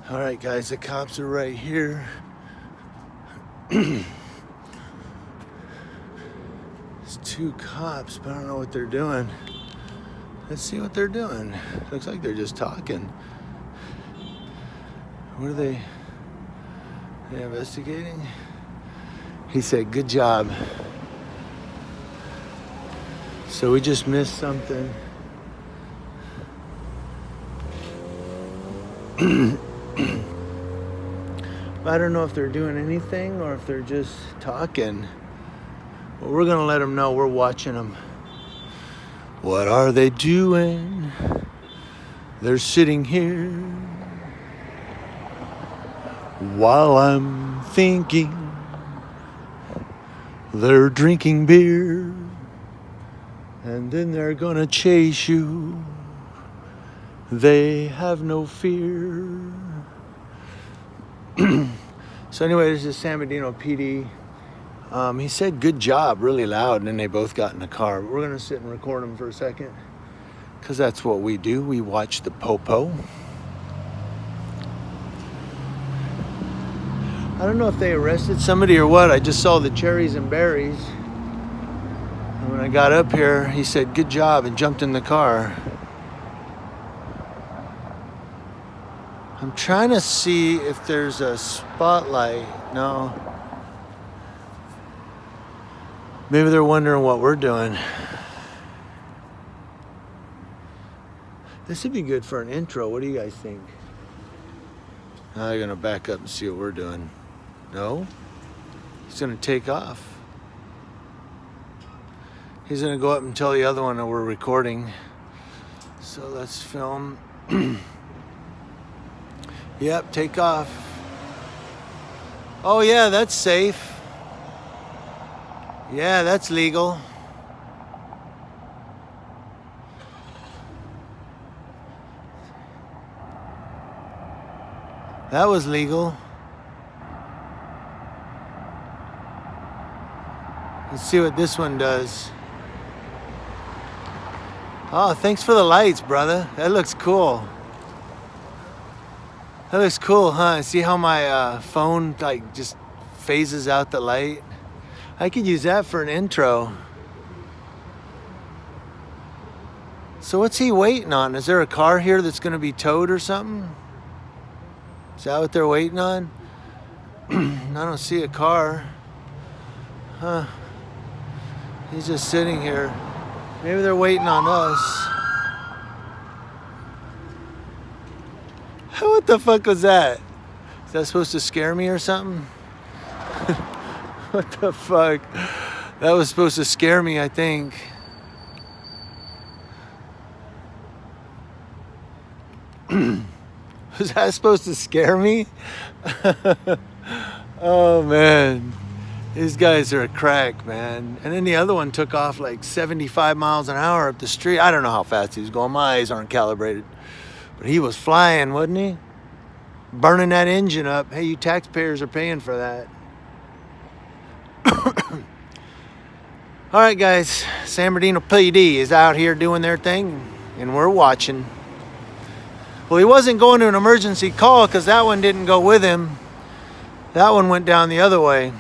All right, guys, the cops are right here. There's two cops, but I don't know what they're doing. Let's see what they're doing. Looks like they're just talking. What are they? They investigating? He said, "Good job." So we just missed something. I don't know if they're doing anything or if they're just talking. Well, we're gonna let them know we're watching them. What are they doing? They're sitting here while I'm thinking. They're drinking beer and then they're gonna chase you. They have no fear. So anyway, this is San Bernardino PD. He said, "Good job," really loud, and then they both got in the car. But we're gonna sit and record them for a second, because that's what we do. We watch the popo. I don't know if they arrested somebody or what. I just saw the cherries and berries. And when I got up here, he said, "Good job," and jumped in the car. I'm trying to see if there's a spotlight. No. Maybe they're wondering what we're doing. This would be good for an intro. What do you guys think? Now they're going to back up and see what we're doing. No? He's going to take off. He's going to go up and tell the other one that we're recording. So let's film. Yep, take off. Oh yeah, that's safe. Yeah, that's legal. That was legal. Let's see what this one does. Oh, thanks for the lights, brother. That looks cool. That looks cool, huh? See how my phone like just phases out the light? I could use that for an intro. So what's he waiting on? Is there a car here that's gonna be towed or something? Is that what they're waiting on? I don't see a car. Huh. He's just sitting here. Maybe they're waiting on us. What the fuck was that? Is that supposed to scare me or something? What the fuck? That was supposed to scare me, I think. Was that supposed to scare me? Oh man. These guys are a crack, man. And then the other one took off like 75 miles an hour up the street. I don't know how fast he was going. My eyes aren't calibrated. But he was flying, wasn't he? Burning that engine up. Hey, you taxpayers are paying for that. All right, guys. San Bernardino PD is out here doing their thing, and we're watching. Well, he wasn't going to an emergency call because that one didn't go with him. That one went down the other way.